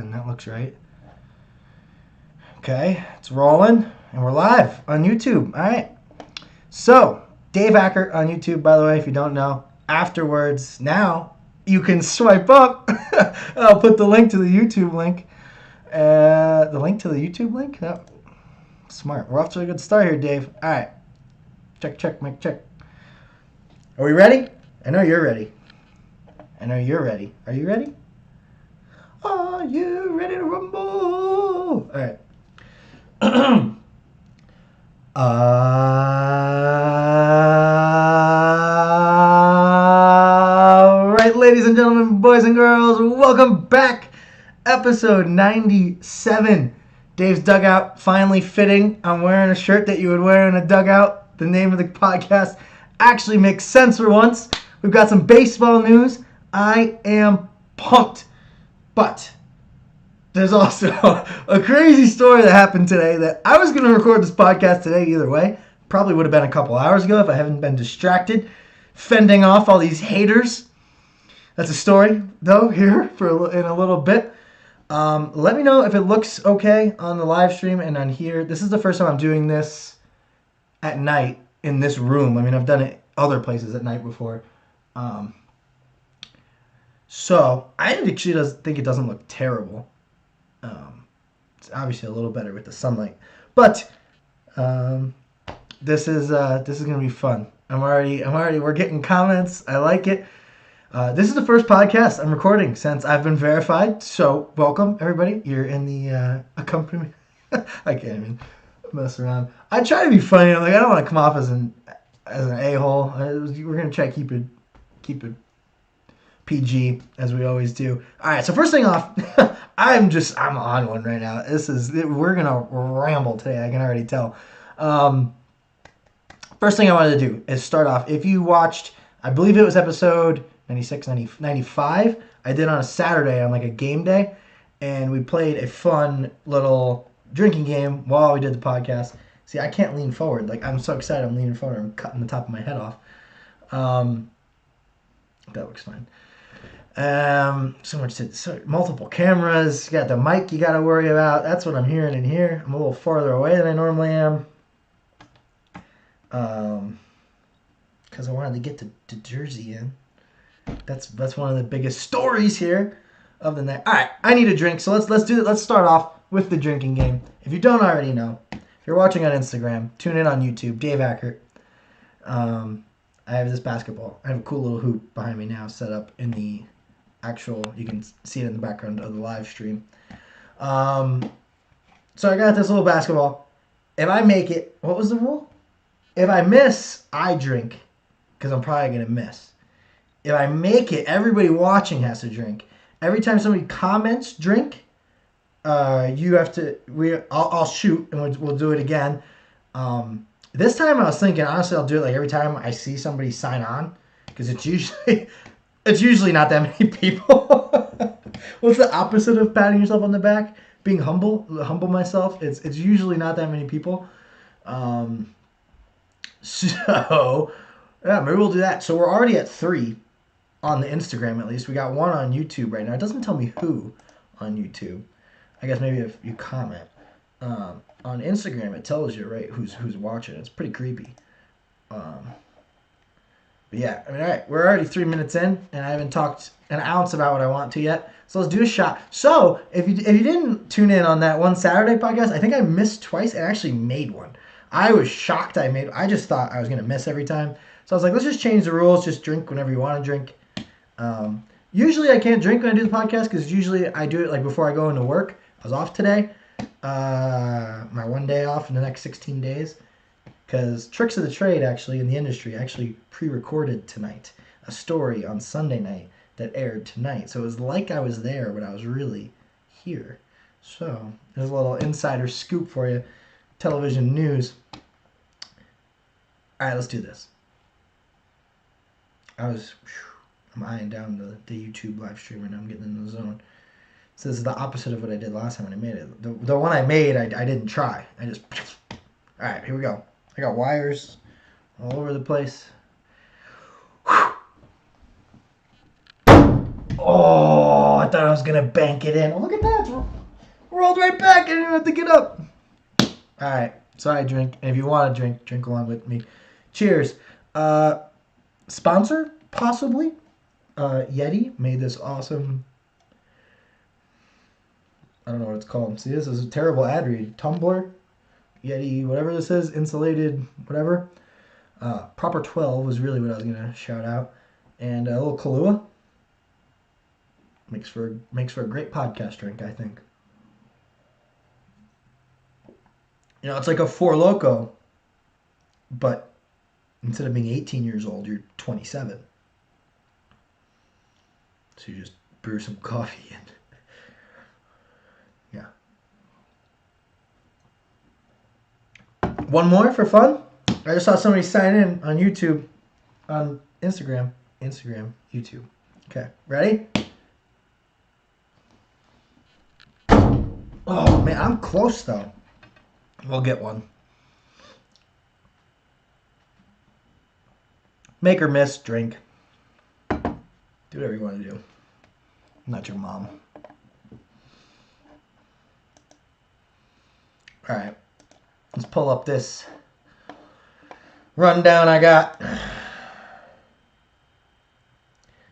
and that looks right. Okay, it's rolling, and we're live on YouTube. All right. So, Dave Ackert on YouTube, by the way, if you don't know. Afterwards, now you can swipe up. I'll put the link to the YouTube link. The link to the YouTube link? No. Smart. We're off to a good start here, Dave. All right. Check, mic check. Are we ready? I know you're ready. I know you're ready. Are you ready? Are you ready to rumble? All right. All right, ladies and gentlemen, boys and girls, welcome back. Episode 97. Dave's Dugout finally fitting. I'm wearing a shirt that you would wear in a dugout. The name of the podcast actually makes sense for once. We've got some baseball news. I am pumped. But there's also a crazy story that happened today that I was going to record this podcast today either way. Probably would have been a couple hours ago if I hadn't been distracted, fending off all these haters. That's a story, though, here in a little bit. Let me know if it looks okay on the live stream and on here. This is the first time I'm doing this at night in this room. I mean, I've done it other places at night before. So I actually think it doesn't look terrible. It's obviously a little better with the sunlight, but this is gonna be fun. We're getting comments. I like it. This is the first podcast I'm recording since I've been verified. So welcome everybody. You're in the accompaniment. I can't even mess around. I try to be funny. I'm like, I don't want to come off as an a-hole. We're gonna try to keep it PG as we always do. All right. So first thing off. I'm on one right now. We're going to ramble today. I can already tell. First thing I wanted to do is start off. If you watched, I believe it was episode 96, 95, I did on a Saturday on like a game day. And we played a fun little drinking game while we did the podcast. See, I can't lean forward. Like, I'm so excited I'm leaning forward. I'm cutting the top of my head off. That looks fine. Multiple cameras. You got the mic you got to worry about. That's what I'm hearing in here. I'm a little farther away than I normally am. Because I wanted to get to Jersey in. That's one of the biggest stories here of the night. All right, I need a drink, so let's do it. Let's start off with the drinking game. If you don't already know, if you're watching on Instagram, tune in on YouTube. Dave Ackert. I have this basketball. I have a cool little hoop behind me now set up in the actual, you can see it in the background of the live stream. So I got this little basketball. If I make it, what was the rule? If I miss, I drink, because I'm probably going to miss. If I make it, everybody watching has to drink. Every time somebody comments drink, you have to, I'll shoot, and we'll do it again. This time I was thinking, honestly, I'll do it like every time I see somebody sign on, because it's usually not that many people. What's the opposite of patting yourself on the back? Being humble myself. It's usually not that many people. So yeah, maybe we'll do that. So we're already at 3 on the Instagram at least. We got 1 on YouTube right now. It doesn't tell me who on YouTube. I guess maybe if you comment. On Instagram, it tells you, right, who's watching. It's pretty creepy. But yeah, I mean, all right, we're already 3 minutes in, and I haven't talked an ounce about what I want to yet. So let's do a shot. So if you didn't tune in on that one Saturday podcast, I think I missed twice and actually made one. I was shocked I just thought I was going to miss every time. So I was like, let's just change the rules. Just drink whenever you want to drink. Usually I can't drink when I do the podcast because usually I do it like before I go into work. I was off today. My one day off in the next 16 days. Because Tricks of the Trade, actually, in the industry, actually pre-recorded tonight a story on Sunday night that aired tonight. So it was like I was there, but I was really here. So there's a little insider scoop for you. Television news. All right, let's do this. I'm eyeing down the YouTube live stream right now. I'm getting in the zone. So this is the opposite of what I did last time when I made it. The one I made, I didn't try. All right, here we go. I got wires all over the place. Oh, thought I was gonna bank it in. Oh, look at that! It's rolled right back. I didn't even have to get up. All right, so I drink, and if you want to drink along with me. Cheers. Sponsor possibly. Yeti made this awesome. I don't know what it's called. See, this is a terrible ad read. Tumbler, Yeti, whatever this is, insulated, whatever. Proper 12 was really what I was gonna shout out, and a little Kahlua. Makes for a great podcast drink, I think. You know, it's like a Four Loko, but instead of being 18 years old, you're 27. So you just brew some coffee and yeah. One more for fun. I just saw somebody sign in on YouTube, on Instagram, YouTube. Okay, ready? Oh man, I'm close though. We'll get one. Make or miss, drink. Do whatever you want to do. I'm not your mom. All right, let's pull up this rundown I got.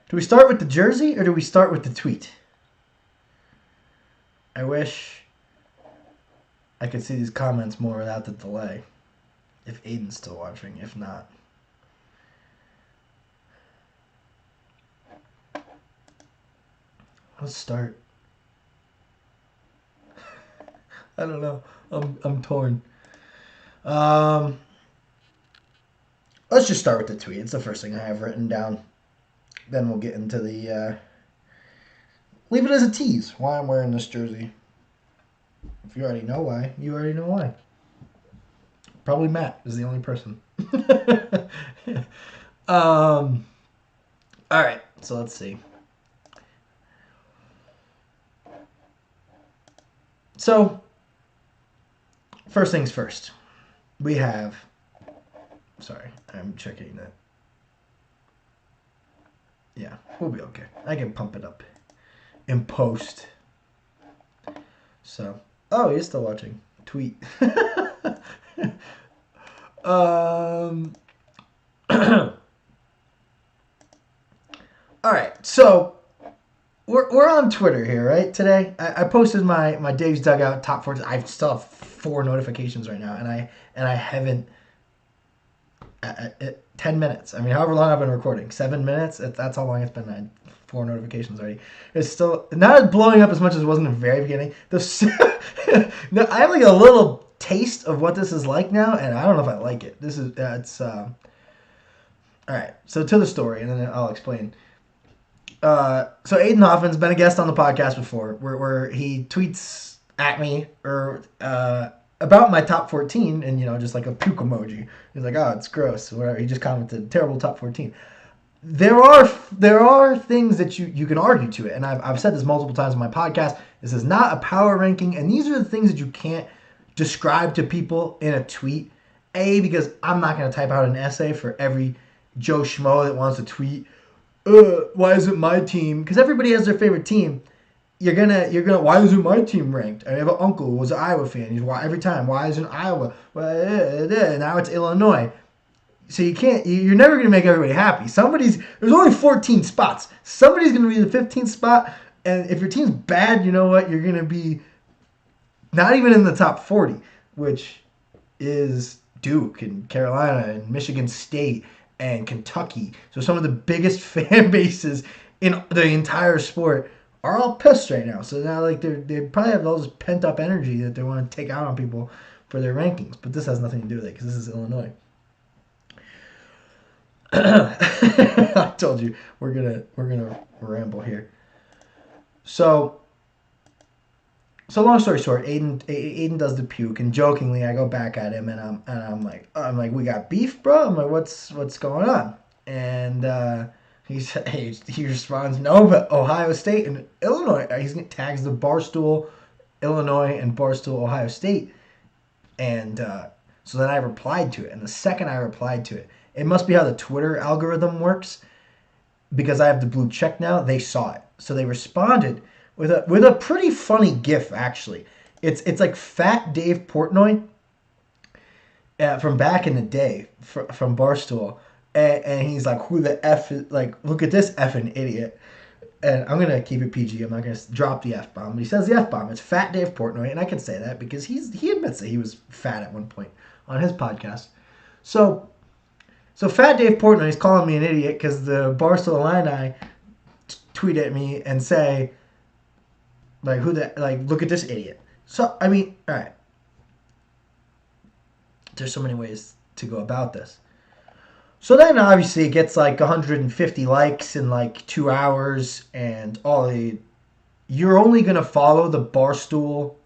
Do we start with the jersey or do we start with the tweet? I wish I could see these comments more without the delay. If Aiden's still watching, if not. Let's start. I don't know. I'm torn. Let's just start with the tweet. It's the first thing I have written down. Then we'll get into the leave it as a tease why I'm wearing this jersey. If you already know why, you already know why. Probably Matt is the only person. All right, so let's see. So, first things first. We have... Sorry, I'm checking that. Yeah, we'll be okay. I can pump it up in post. So, oh, he's still watching. Tweet. All right, so we're on Twitter here, right? Today, I posted my Dave's Dugout top 4. I still have 4 notifications right now, and I haven't. 10 minutes. I mean, however long I've been recording, 7 minutes. That's how long it's been. I had 4 notifications already. It's still not blowing up as much as it was in the very beginning. No, I have like a little taste of what this is like now, and I don't know if I like it. This is all right. So to the story, and then I'll explain. So Aiden Hoffman's been a guest on the podcast before, where he tweets at me or about my top 14, and just like a puke emoji. He's like, "Oh, it's gross," whatever. He just commented, "Terrible top 14." There are things that you can argue to it, and I've said this multiple times on my podcast. This is not a power ranking, and these are the things that you can't describe to people in a tweet. A, because I'm not going to type out an essay for every Joe Schmo that wants to tweet. Why isn't my team? Because everybody has their favorite team. You're gonna. Why isn't my team ranked? I have an uncle who was an Iowa fan. He's every time. Why isn't Iowa? Well, now it's Illinois. So you can't. You're never gonna make everybody happy. There's only 14 spots. Somebody's gonna be the 15th spot. And if your team's bad, you know what? You're gonna be not even in the top 40, which is Duke and Carolina and Michigan State and Kentucky. So some of the biggest fan bases in the entire sport are all pissed right now. So now they probably have all this pent up energy that they want to take out on people for their rankings. But this has nothing to do with it because this is Illinois. I told you we're gonna ramble here. So long story short, Aiden does the puke, and jokingly I go back at him, and I'm like, "We got beef, bro?" I'm like, "What's going on?" And he responds, "No, but Ohio State and Illinois." He tags the Barstool Illinois and Barstool Ohio State, and so then I replied to it, and the second I replied to it, it must be how the Twitter algorithm works, because I have the blue check now. They saw it. So they responded with a pretty funny GIF actually. It's like Fat Dave Portnoy from back in the day from Barstool, and he's like, "Who the f is like? Look at this effing idiot." And I'm gonna keep it PG. I'm not gonna drop the f bomb. But he says the f bomb. It's Fat Dave Portnoy, and I can say that because he admits that he was fat at one point on his podcast. So Fat Dave Portnoy is calling me an idiot because the Barstool Illini tweet at me and say, like, look at this idiot. So, I mean, all right. There's so many ways to go about this. So then obviously it gets like 150 likes in like 2 hours and you're only going to follow the Barstool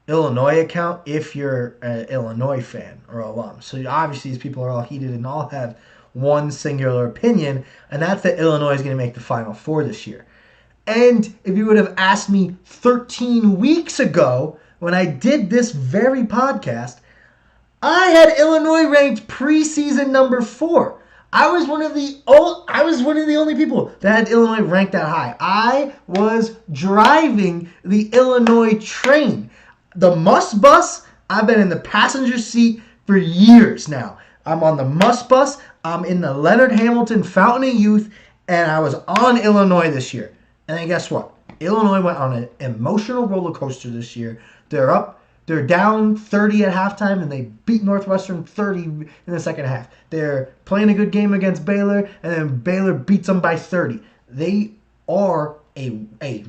Illinois account if you're an Illinois fan or alum. So obviously these people are all heated and all have one singular opinion, and that's that Illinois is going to make the Final Four this year. And if you would have asked me 13 weeks ago when I did this very podcast, I had Illinois ranked preseason number 4. I was one of the only people that had Illinois ranked that high. I was driving the Illinois train. The Must Bus, I've been in the passenger seat for years now. I'm on the Must Bus. I'm in the Leonard Hamilton Fountain of Youth, and I was on Illinois this year. And then guess what? Illinois went on an emotional roller coaster this year. They're down 30 at halftime, and they beat Northwestern 30 in the second half. They're playing a good game against Baylor, and then Baylor beats them by 30. They are a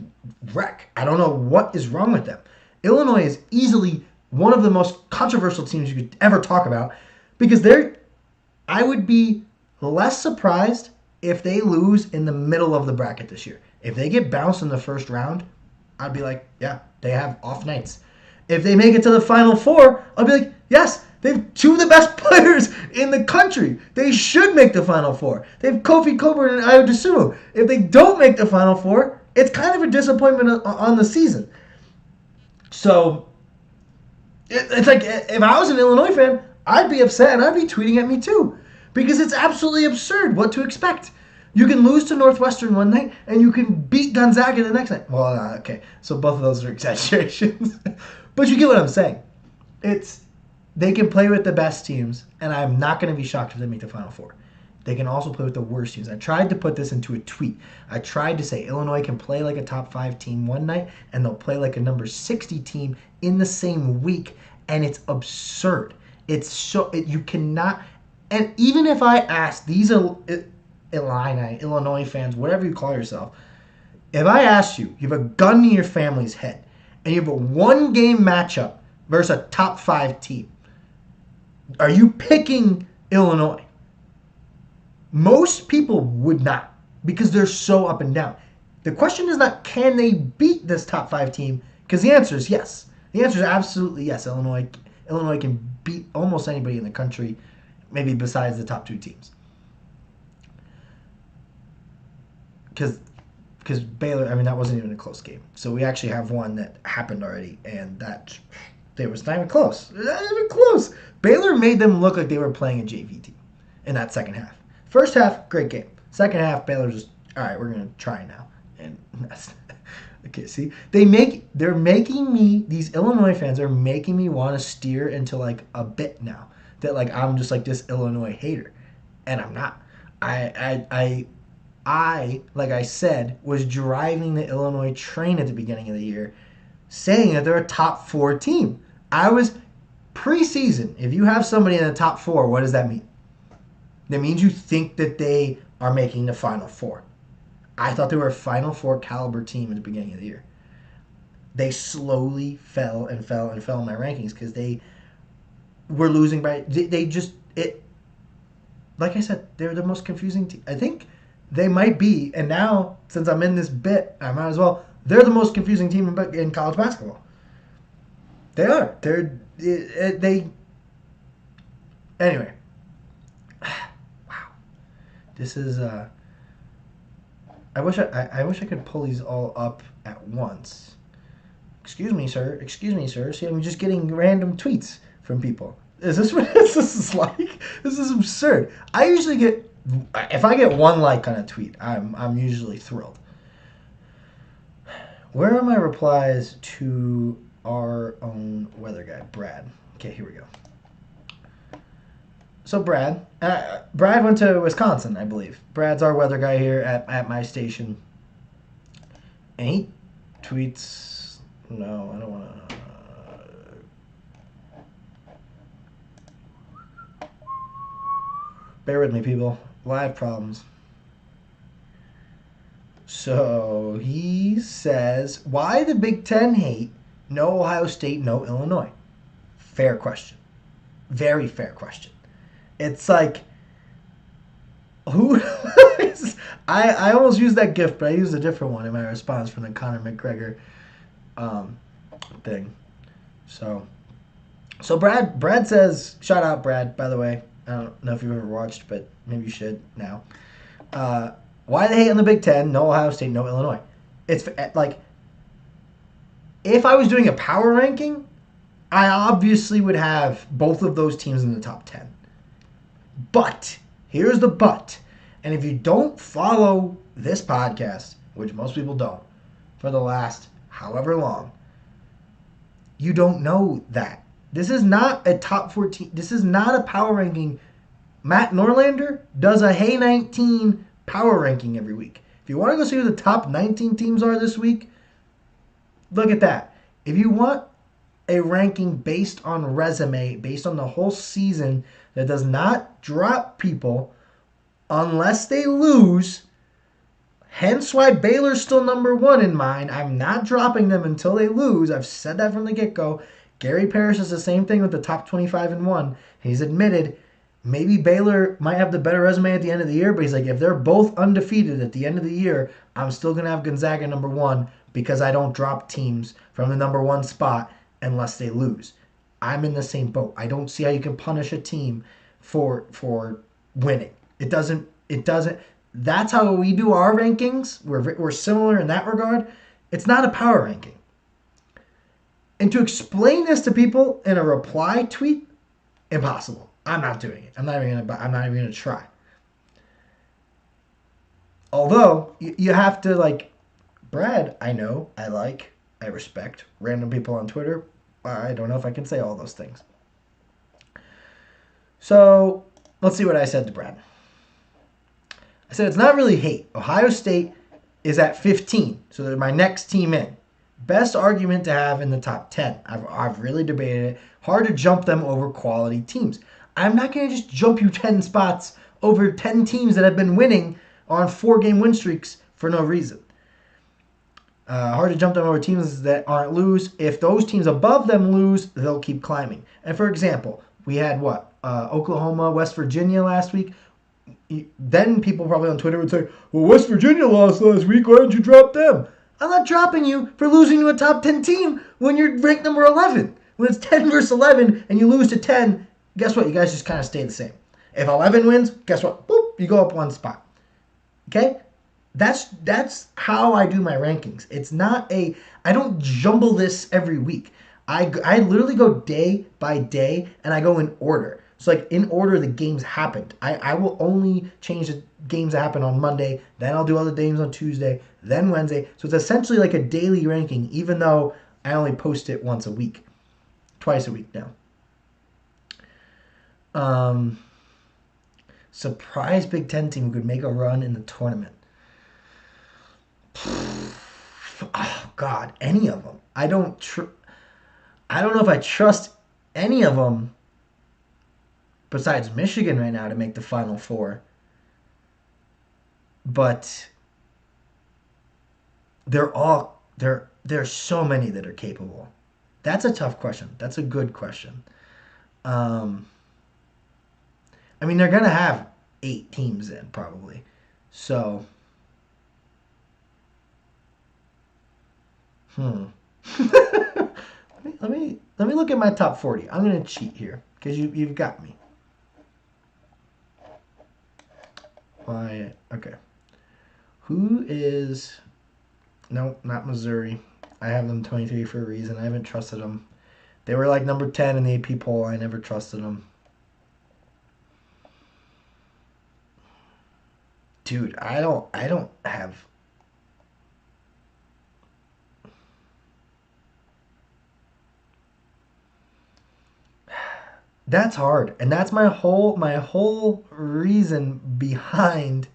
wreck. I don't know what is wrong with them. Illinois is easily one of the most controversial teams you could ever talk about because I would be less surprised if they lose in the middle of the bracket this year. If they get bounced in the first round, I'd be like, yeah, they have off nights. If they make it to the Final Four, I'll be like, yes, they have 2 of the best players in the country. They should make the Final Four. They have Kofi Coburn and Ayo Dosunmu. If they don't make the Final Four, it's kind of a disappointment on the season. So, it's like, if I was an Illinois fan, I'd be upset and I'd be tweeting at me too. Because it's absolutely absurd what to expect. You can lose to Northwestern one night, and you can beat Gonzaga the next night. Well, okay, so both of those are exaggerations. But you get what I'm saying. They can play with the best teams, and I'm not going to be shocked if they make the Final Four. They can also play with the worst teams. I tried to put this into a tweet. I tried to say Illinois can play like a top 5 team one night, and they'll play like a number 60 team in the same week, and it's absurd. You cannot, and even if I ask these Illinois fans, whatever you call yourself, if I asked you, you have a gun to your family's head, and you have a 1-game matchup versus a top 5 team, are you picking Illinois? Most people would not, because they're so up and down. The question is not can they beat this top 5 team, because the answer is yes. The answer is absolutely yes. Illinois can beat almost anybody in the country, maybe besides the top 2 teams. Because Baylor, I mean, that wasn't even a close game. So we actually have one that happened already, and it was not even close. Not even close. Baylor made them look like they were playing a JV team in that second half. First half, great game. Second half, Baylor just, all right, we're going to try now. And that's, okay, see? They're making me, these Illinois fans are making me want to steer into like a bit now. That like I'm just like this Illinois hater. And I'm not. I, like I said, was driving the Illinois train at the beginning of the year, saying that they're a top 4 team. I was preseason. If you have somebody in the top 4, what does that mean? That means you think that they are making the Final Four. I thought they were a Final Four caliber team at the beginning of the year. They slowly fell in my rankings because they were losing by... Like I said, they're the most confusing team. I think they might be, and now, since I'm in this bit, I might as well, they're the most confusing team in college basketball. They are. Anyway. Wow. This is, I wish I could pull these all up at once. Excuse me, sir. See, I'm just getting random tweets from people. Is this what this is like? This is absurd. I usually get, if I get 1 like on a tweet, I'm usually thrilled. Where are my replies to our own weather guy, Brad? Okay, here we go. So Brad went to Wisconsin, I believe. Brad's our weather guy here at my station, and he tweets. No, I don't want to. Bear with me, people. Live problems. So he says, "Why the Big Ten hate? No Ohio State, no Illinois." Fair question. Very fair question. It's like, who? I almost used that GIF, but I used a different one in my response from the Conor McGregor um, thing. So, Brad says, shout out Brad, by the way. I don't know if you've ever watched, but maybe you should now. Uh, why they hate on the Big Ten? No Ohio State, no Illinois. It's like, if I was doing a power ranking, I obviously would have both of those teams in the top 10. But, here's the but. And if you don't follow this podcast, which most people don't, for the last however long, you don't know that. This is not a top 14. This is not a power ranking. Matt Norlander does a Hey 19 power ranking every week. If you want to go see who the top 19 teams are this week, look at that. If you want a ranking based on resume, based on the whole season, that does not drop people unless they lose, hence why Baylor's still number one in mine. I'm not dropping them until they lose. I've said that from the get-go. Gary Parrish is the same thing with the top 25 and 1. He's admitted maybe Baylor might have the better resume at the end of the year, but he's like, if they're both undefeated at the end of the year, I'm still going to have Gonzaga number one because I don't drop teams from the number one spot unless they lose. I'm in the same boat. I don't see how you can punish a team for winning. It doesn't. That's how we do our rankings. We're similar in that regard. It's not a power ranking. And to explain this to people in a reply tweet, impossible. I'm not doing it. I'm not even gonna try. Although you have to, like, Brad, I know, I respect random people on Twitter. I don't know if I can say all those things. So let's see what I said to Brad. I said it's not really hate. Ohio State is at 15, so they're my next team in. Best argument to have in the top 10. I've really debated it. Hard to jump them over quality teams. I'm not going to just jump you 10 spots over 10 teams that have been winning on 4-game win streaks for no reason. Hard to jump them over teams that aren't lose. If those teams above them lose, they'll keep climbing. And for example, we had Oklahoma, West Virginia last week. Then people probably on Twitter would say, well, West Virginia lost last week. Why didn't you drop them? I'm not dropping you for losing to a top 10 team when you're ranked number 11. When it's 10 versus 11 and you lose to 10, guess what? You guys just kind of stay the same. If 11 wins, guess what? Boop, you go up one spot. Okay? That's how I do my rankings. It's not I don't jumble this every week. I literally go day by day and I go in order. So, like, in order the games happened. I will only change the games that happen on Monday, then I'll do other games on Tuesday, then Wednesday. So it's essentially like a daily ranking, even though I only post it once a week. Twice a week now. Surprise Big Ten team who could make a run in the tournament. Oh, God, any of them. I don't know if I trust any of them besides Michigan right now to make the Final Four. But there's so many that are capable. That's a tough question. That's a good question. I mean, they're going to have 8 teams in probably. So, let me look at my top 40. I'm going to cheat here because you've got me. Why? Okay. Who is? No, not Missouri. I have them 23 for a reason. I haven't trusted them. They were like number 10 in the AP poll. I never trusted them. Dude, I don't have. That's hard, and that's my whole reason behind.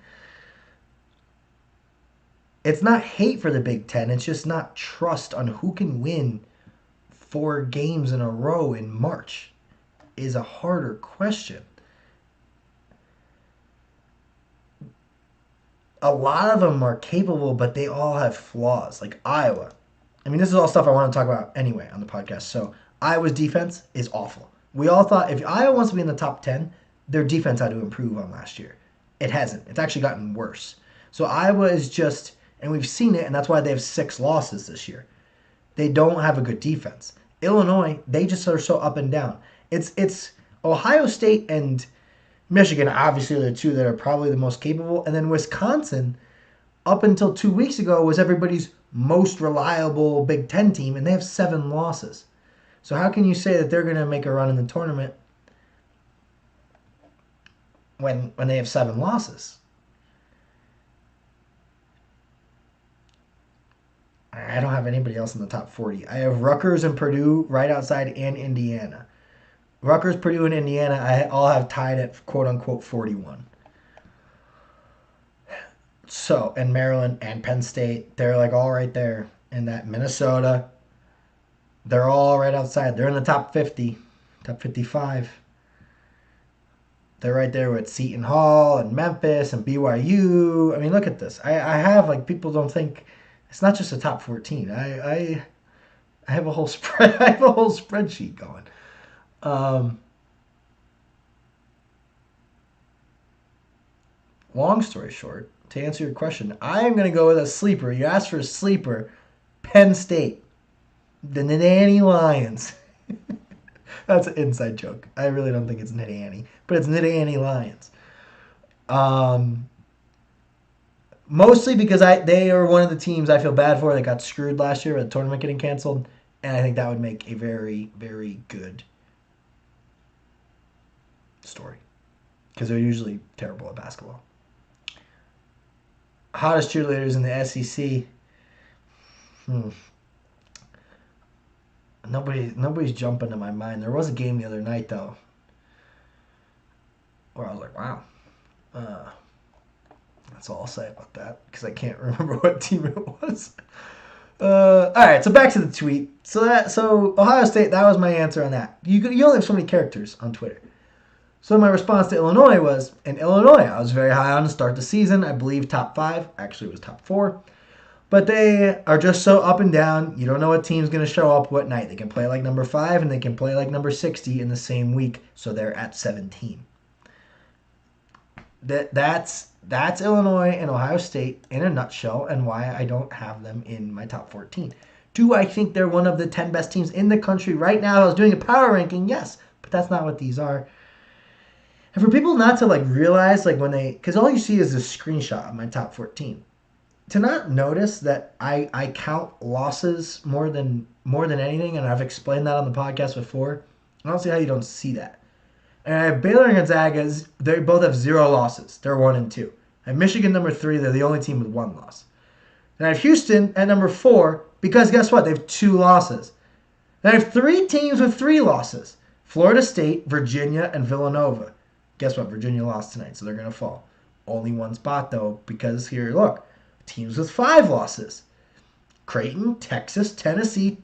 It's not hate for the Big Ten. It's just not trust on who can win 4 games in a row in March is a harder question. A lot of them are capable, but they all have flaws. Like Iowa. I mean, this is all stuff I want to talk about anyway on the podcast. So Iowa's defense is awful. We all thought if Iowa wants to be in the top 10, their defense had to improve on last year. It hasn't. It's actually gotten worse. So Iowa is just, and we've seen it, and that's why they have 6 losses this year. They don't have a good defense. Illinois, they just are so up and down. It's Ohio State and Michigan, obviously, are the two that are probably the most capable. And then Wisconsin, up until 2 weeks ago, was everybody's most reliable Big Ten team, and they have 7 losses. So how can you say that they're going to make a run in the tournament when they have 7 losses? I don't have anybody else in the top 40. I have Rutgers and Purdue right outside, and Indiana. Rutgers, Purdue, and Indiana, I all have tied at quote unquote 41. So, and Maryland and Penn State, they're like all right there. And that Minnesota, they're all right outside. They're in the top 50, top 55. They're right there with Seton Hall and Memphis and BYU. I mean, look at this. I have, like, people don't think it's not just a top 14. I have a whole spread. I have a whole spreadsheet going. Long story short, to answer your question, I am going to go with a sleeper. You asked for a sleeper. Penn State. The Nittany Lions. That's an inside joke. I really don't think it's Nittany, but it's Nittany Lions. Mostly because they are one of the teams I feel bad for that got screwed last year with the tournament getting canceled, and I think that would make a very, very good story because they're usually terrible at basketball. Hottest cheerleaders in the SEC. Nobody's jumping to my mind. There was a game the other night though, where I was like, wow. That's all I'll say about that because I can't remember what team it was. All right, so back to the tweet. So Ohio State. That was my answer on that. You only have so many characters on Twitter. So my response to Illinois was, in Illinois, I was very high on to start the season. I believe top 5. Actually, it was top 4. But they are just so up and down. You don't know what team's going to show up what night. They can play like number 5 and they can play like number 60 in the same week. So they're at 17. That's Illinois and Ohio State in a nutshell and why I don't have them in my top 14. Do I think they're one of the 10 best teams in the country right now? I was doing a power ranking, yes. But that's not what these are. And for people not to like realize like when they, because all you see is a screenshot of my top 14, to not notice that I count losses more than anything, and I've explained that on the podcast before. I don't see how you don't see that. And I have Baylor and Gonzaga. They both have 0 losses. They're 1 and 2. I have Michigan number 3. They're the only team with 1 loss. And I have Houston at number 4 because guess what? They have 2 losses. And I have 3 teams with 3 losses: Florida State, Virginia, and Villanova. Guess what? Virginia lost tonight, so they're going to fall. Only 1 spot, though, because here, look, teams with 5 losses. Creighton, Texas, Tennessee,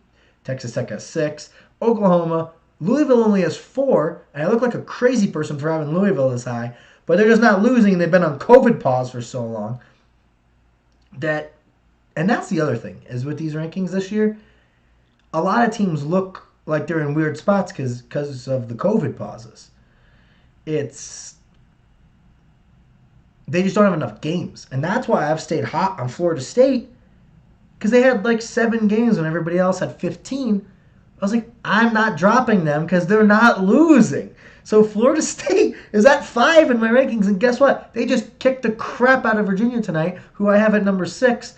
Texas Tech has 6, Oklahoma, Louisville only has 4, and I look like a crazy person for having Louisville this high, but they're just not losing, and they've been on COVID pause for so long. And that's the other thing, is with these rankings this year, a lot of teams look like they're in weird spots because of the COVID pauses. They just don't have enough games. And that's why I've stayed hot on Florida State, because they had like 7 games when everybody else had 15. I was like, I'm not dropping them because they're not losing. So Florida State is at 5 in my rankings, and guess what? They just kicked the crap out of Virginia tonight, who I have at number 6.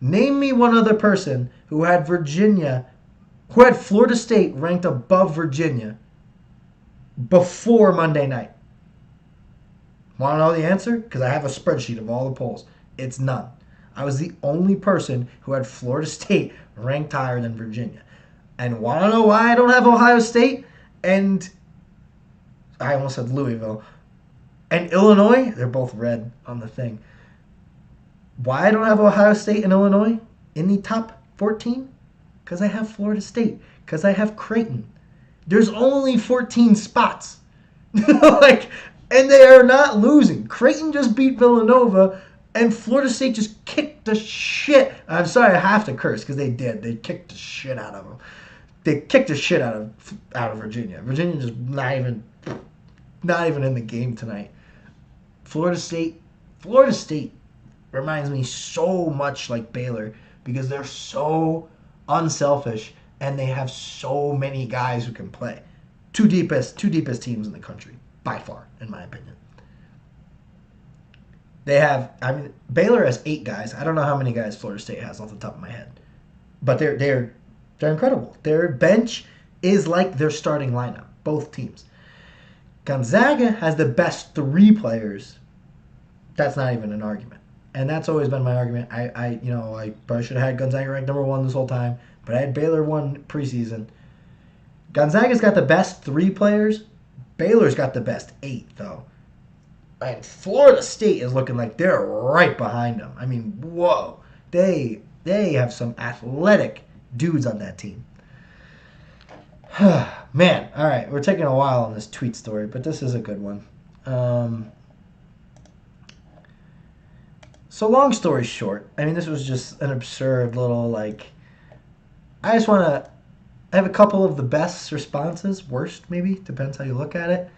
Name me one other person who had Florida State ranked above Virginia before Monday night. Want to know the answer? Because I have a spreadsheet of all the polls. It's none. I was the only person who had Florida State ranked higher than Virginia. And want to know why I don't have Ohio State? And I almost said Louisville. And Illinois, they're both red on the thing. Why I don't have Ohio State and Illinois in the top 14? Because I have Florida State. Because I have Creighton. There's only 14 spots. Like, and they are not losing. Creighton just beat Villanova, and Florida State just kicked the shit. I'm sorry, I have to curse because they did. They kicked the shit out of them. They kicked the shit out of Virginia. Virginia just not even in the game tonight. Florida State reminds me so much like Baylor because they're so unselfish and they have so many guys who can play. Two deepest teams in the country by far, in my opinion. They have, Baylor has 8 guys. I don't know how many guys Florida State has off the top of my head, but they're incredible. Their bench is like their starting lineup. Both teams. Gonzaga has the best 3 players. That's not even an argument. And that's always been my argument. I probably should have had Gonzaga ranked number 1 this whole time, but I had Baylor 1 preseason. Gonzaga's got the best 3 players. Baylor's got the best 8, though. And Florida State is looking like they're right behind them. I mean, whoa. They have some athletic dudes on that team. Man, all right. We're taking a while on this tweet story, but this is a good one. So long story short, this was just an absurd little, I just want to have a couple of the best responses, worst maybe, depends how you look at it.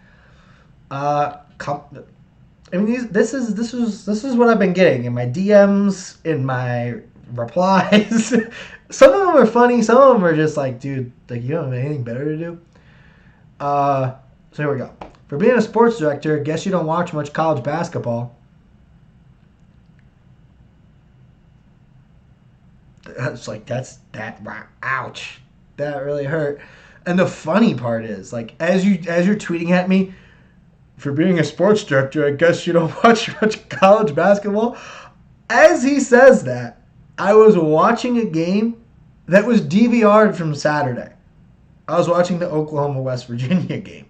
This is what I've been getting in my DMs, in my replies. Some of them are funny, some of them are just like, dude, you don't have anything better to do. So here we go. For being a sports director, guess you don't watch much college basketball. It's like, ouch. That really hurt. And the funny part is, as you're tweeting at me, for being a sports director, I guess you don't watch much college basketball. As he says that, I was watching a game that was DVR'd from Saturday. I was watching the Oklahoma-West Virginia game.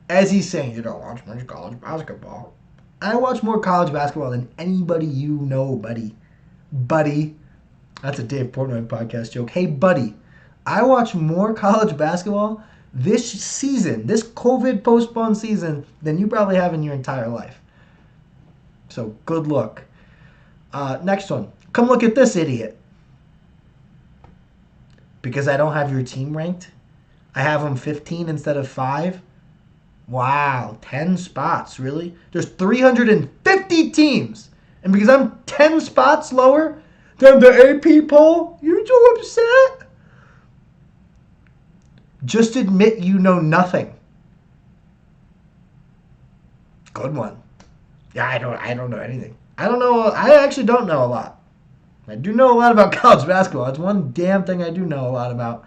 As he's saying, you don't watch much college basketball. I watch more college basketball than anybody you know, buddy. Buddy. That's a Dave Portnoy podcast joke. Hey, buddy. I watch more college basketball this season, this COVID postponed season, than you probably have in your entire life. So, good luck. Next one. Come look at this idiot. Because I don't have your team ranked, I have them 15 instead of 5. Wow, 10 spots, really? There's 350 teams. And because I'm 10 spots lower than the AP poll, you're so upset? Just admit you know nothing. Good one. Yeah, I don't know anything. I actually don't know a lot. I do know a lot about college basketball. That's one damn thing I do know a lot about.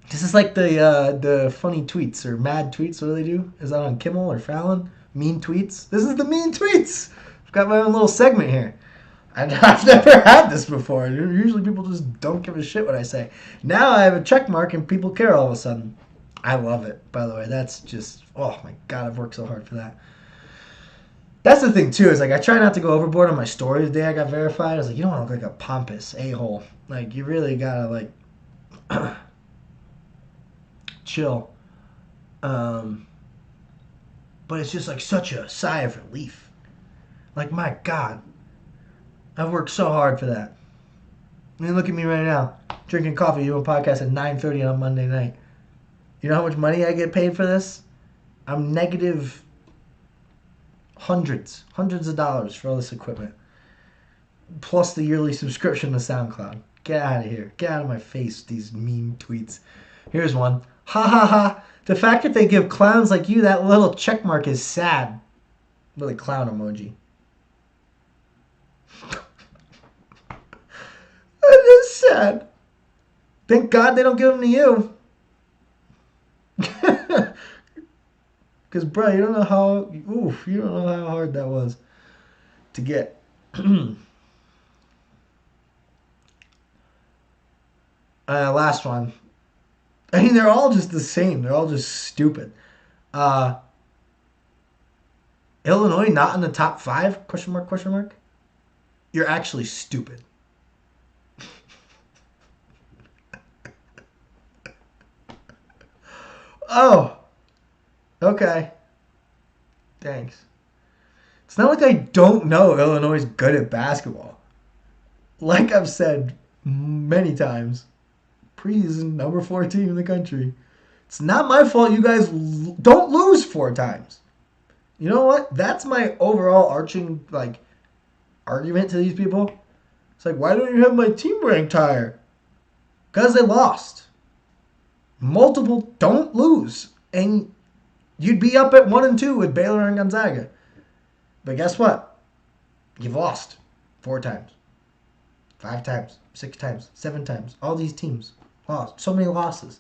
This is like the funny tweets or mad tweets. What do they do? Is that on Kimmel or Fallon? Mean tweets? This is the mean tweets. I've got my own little segment here. I've never had this before. Usually people just don't give a shit what I say. Now I have a check mark and people care all of a sudden. I love it, by the way. That's just, oh my God, I've worked so hard for that. That's the thing, too, is I try not to go overboard on my story the day I got verified. I was like, you don't want to look like a pompous a-hole. You really got to, chill. But it's just, such a sigh of relief. My God. I've worked so hard for that. Look at me right now, drinking coffee, doing a podcast at 9:30 on Monday night. You know how much money I get paid for this? I'm negative hundreds of dollars for all this equipment. Plus the yearly subscription to SoundCloud. Get out of here. Get out of my face, these mean tweets. Here's one. Ha ha ha. The fact that they give clowns like you that little check mark is sad. With a clown emoji. That is sad. Thank God they don't give them to you. Because, bro, you don't know how hard that was to get. Last one. I mean, they're all just the same. They're all just stupid. Uh, Illinois not in the top 5? Question mark, question mark. You're actually stupid. Oh, okay. Thanks. It's not like I don't know Illinois is good at basketball. Like I've said many times, preseason number 4 team in the country. It's not my fault you guys don't lose 4 times. You know what? That's my overall arching argument to these people. It's like, why don't you have my team ranked higher? Because they lost. Multiple don't lose. And you'd be up at 1 and 2 with Baylor and Gonzaga. But guess what? You've lost 4 times. 5 times. 6 times. 7 times. All these teams lost. So many losses.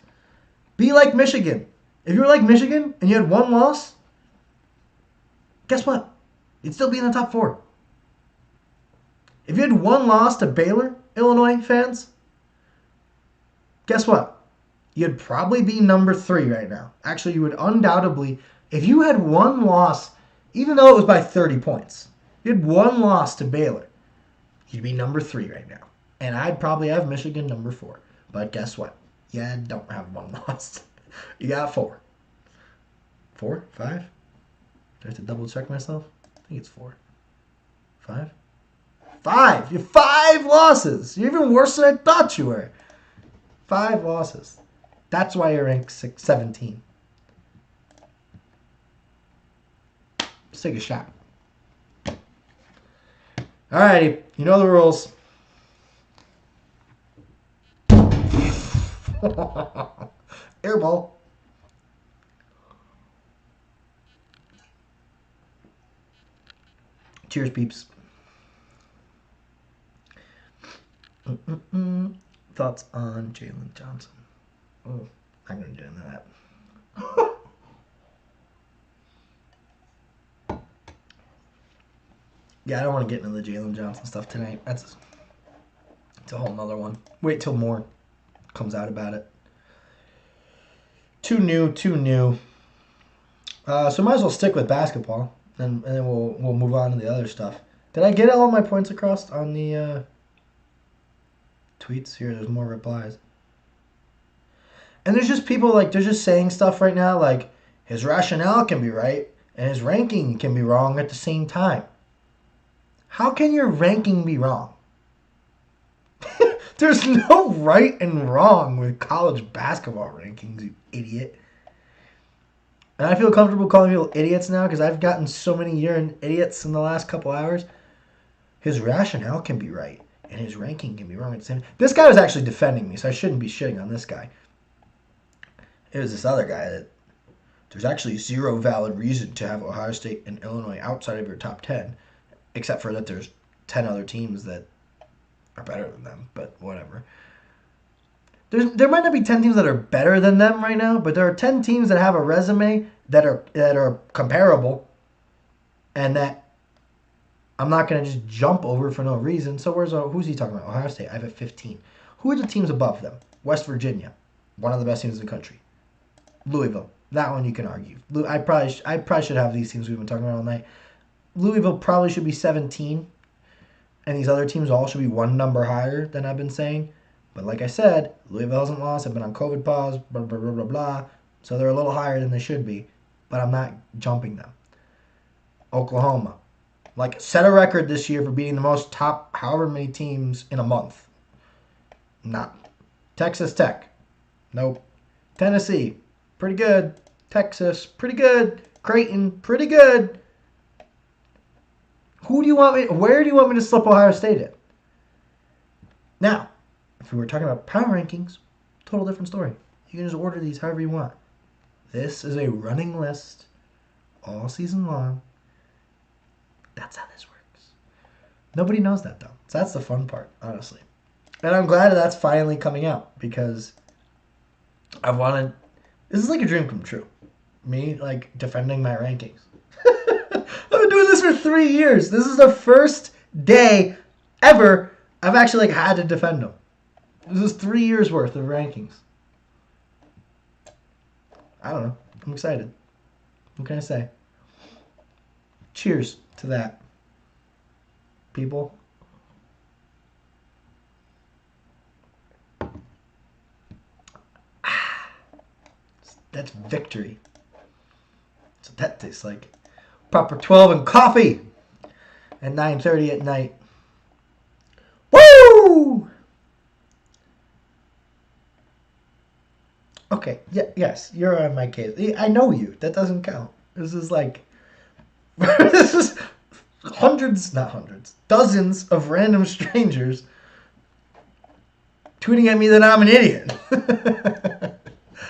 Be like Michigan. If you were like Michigan and you had 1 loss, guess what? You'd still be in the top 4. If you had 1 loss to Baylor, Illinois fans, guess what? You'd probably be number 3 right now. Actually, you would undoubtedly, if you had 1 loss, even though it was by 30 points, you had 1 loss to Baylor, you'd be number 3 right now. And I'd probably have Michigan number 4. But guess what? You don't have 1 loss. You got 4. 4? 5? Do I have to double check myself? I think it's 4. 5? 5! You have 5 losses! You're even worse than I thought you were. 5 losses. That's why you're ranked 17. Let's take a shot. Alrighty, you know the rules. Airball. Cheers, peeps. Thoughts on Jalen Johnson? Oh, I'm going to get into that. Yeah, I don't want to get into the Jalen Johnson stuff tonight. It's a whole nother one. Wait till more comes out about it. Too new. So might as well stick with basketball, and then we'll move on to the other stuff. Did I get all my points across on the tweets? Here, there's more replies. And there's just people they're just saying stuff right now like his rationale can be right and his ranking can be wrong at the same time. How can your ranking be wrong? There's no right and wrong with college basketball rankings, you idiot. And I feel comfortable calling people idiots now because I've gotten so many urine idiots in the last couple hours. His rationale can be right and his ranking can be wrong at the same time. This guy was actually defending me, so I shouldn't be shitting on this guy. It was this other guy that there's actually 0 valid reason to have Ohio State and Illinois outside of your top 10, except for that there's 10 other teams that are better than them, but whatever. There might not be 10 teams that are better than them right now, but there are 10 teams that have a resume that are comparable, and that I'm not going to just jump over for no reason. So who's he talking about? Ohio State. I have a 15. Who are the teams above them? West Virginia, one of the best teams in the country. Louisville. That one you can argue. I probably should have these teams we've been talking about all night. Louisville probably should be 17, and these other teams all should be 1 number higher than I've been saying. But like I said, Louisville hasn't lost. I've been on COVID pause, blah, blah, blah, blah, blah. So they're a little higher than they should be, but I'm not jumping them. Oklahoma. Set a record this year for beating the most top however many teams in a month. Not. Texas Tech. Nope. Tennessee. Pretty good. Texas. Pretty good. Creighton. Pretty good. Where do you want me to slip Ohio State in? Now, if we were talking about power rankings, total different story. You can just order these however you want. This is a running list all season long. That's how this works. Nobody knows that, though. So that's the fun part, honestly. And I'm glad that's finally coming out because this is like a dream come true. Me, defending my rankings. I've been doing this for 3 years. This is the first day ever I've actually had to defend them. This is 3 years worth of rankings. I don't know. I'm excited. What can I say? Cheers to that, people. That's victory. That's what that tastes like. Proper 12 and coffee at 9:30 at night. Woo! Okay. Yeah. Yes, you're on my case. I know you. That doesn't count. This is like this is not hundreds, dozens of random strangers tweeting at me that I'm an idiot.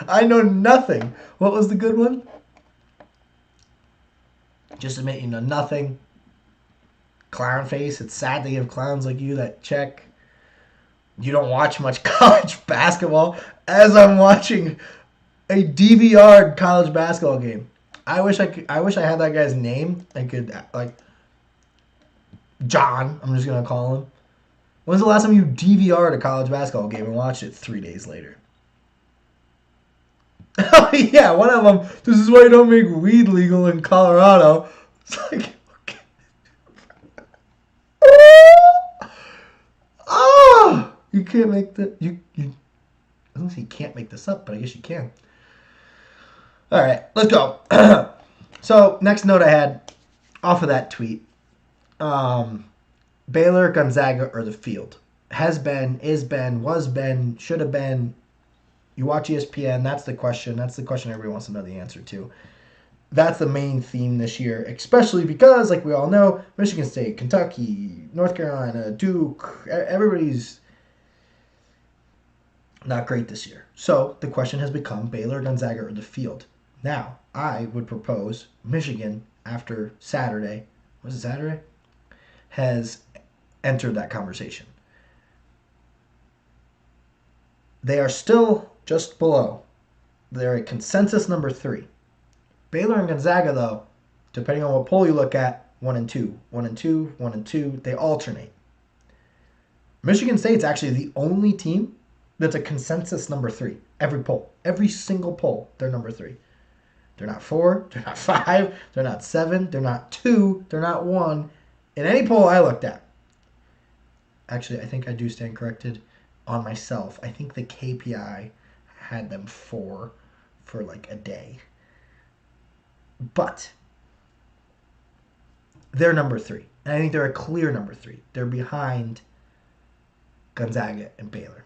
I know nothing. What was the good one? Just admit you know nothing. Clown face. It's sad to give clowns like you that check. You don't watch much college basketball. As I'm watching a DVR'd college basketball game. I wish I had that guy's name. I could like John. I'm just gonna call him. When's the last time you DVR'd a college basketball game and watched it 3 days later? Oh yeah, one of them. This is why you don't make weed legal in Colorado. It's like, okay. Oh, you can't make the you. I don't say you can't make this up, but I guess you can. All right, let's go. So next note I had off of that tweet: Baylor, Gonzaga, or the field. Has been, is been, was been, should have been. You watch ESPN, that's the question. That's the question everybody wants to know the answer to. That's the main theme this year, especially because, like we all know, Michigan State, Kentucky, North Carolina, Duke, everybody's not great this year. So the question has become Baylor, Gonzaga, or the field. Now, I would propose Michigan after Saturday. Was it Saturday? Has entered that conversation. They are still just below. They're a consensus number 3. Baylor and Gonzaga, though, depending on what poll you look at, 1 and 2. 1 and 2, 1 and 2. They alternate. Michigan State's actually the only team that's a consensus number 3. Every poll. Every single poll, they're number 3. They're not 4. They're not 5. They're not 7. They're not 2. They're not 1. In any poll I looked at. Actually, I think I do stand corrected on myself. I think the KPI had them 4 for like a day. But they're number 3. And I think they're a clear number 3. They're behind Gonzaga and Baylor.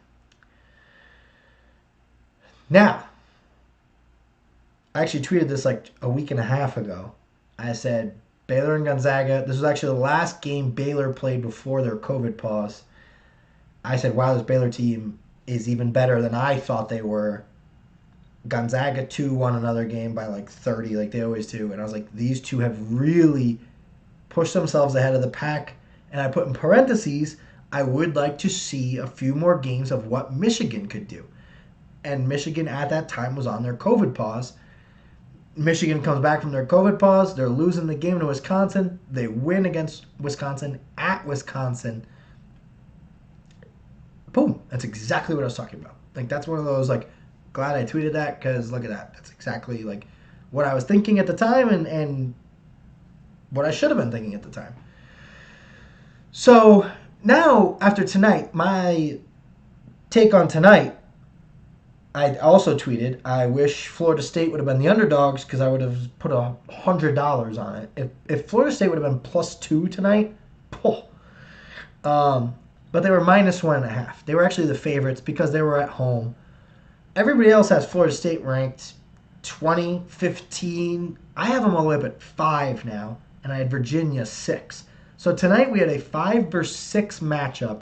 Now, I actually tweeted this like a week and a half ago. I said Baylor and Gonzaga. This was actually the last game Baylor played before their COVID pause. I said, wow, this Baylor team is even better than I thought they were. Gonzaga, too, won another game by like 30, like they always do. And I was like, these two have really pushed themselves ahead of the pack. And I put in parentheses, I would like to see a few more games of what Michigan could do. And Michigan at that time was on their COVID pause. Michigan comes back from their COVID pause. They're losing the game to Wisconsin. They win against Wisconsin at Wisconsin. Boom. That's exactly what I was talking about. Like, that's one of those, like, glad I tweeted that because look at that. That's exactly, like, what I was thinking at the time and what I should have been thinking at the time. So, now, after tonight, my take on tonight, I also tweeted, I wish Florida State would have been the underdogs because I would have put $100 on it. If Florida State would have been +2 tonight, but they were -1.5. They were actually the favorites because they were at home. Everybody else has Florida State ranked 20, 15. I have them all the way up at 5 now, and I had Virginia 6. So tonight we had a 5 versus 6 matchup,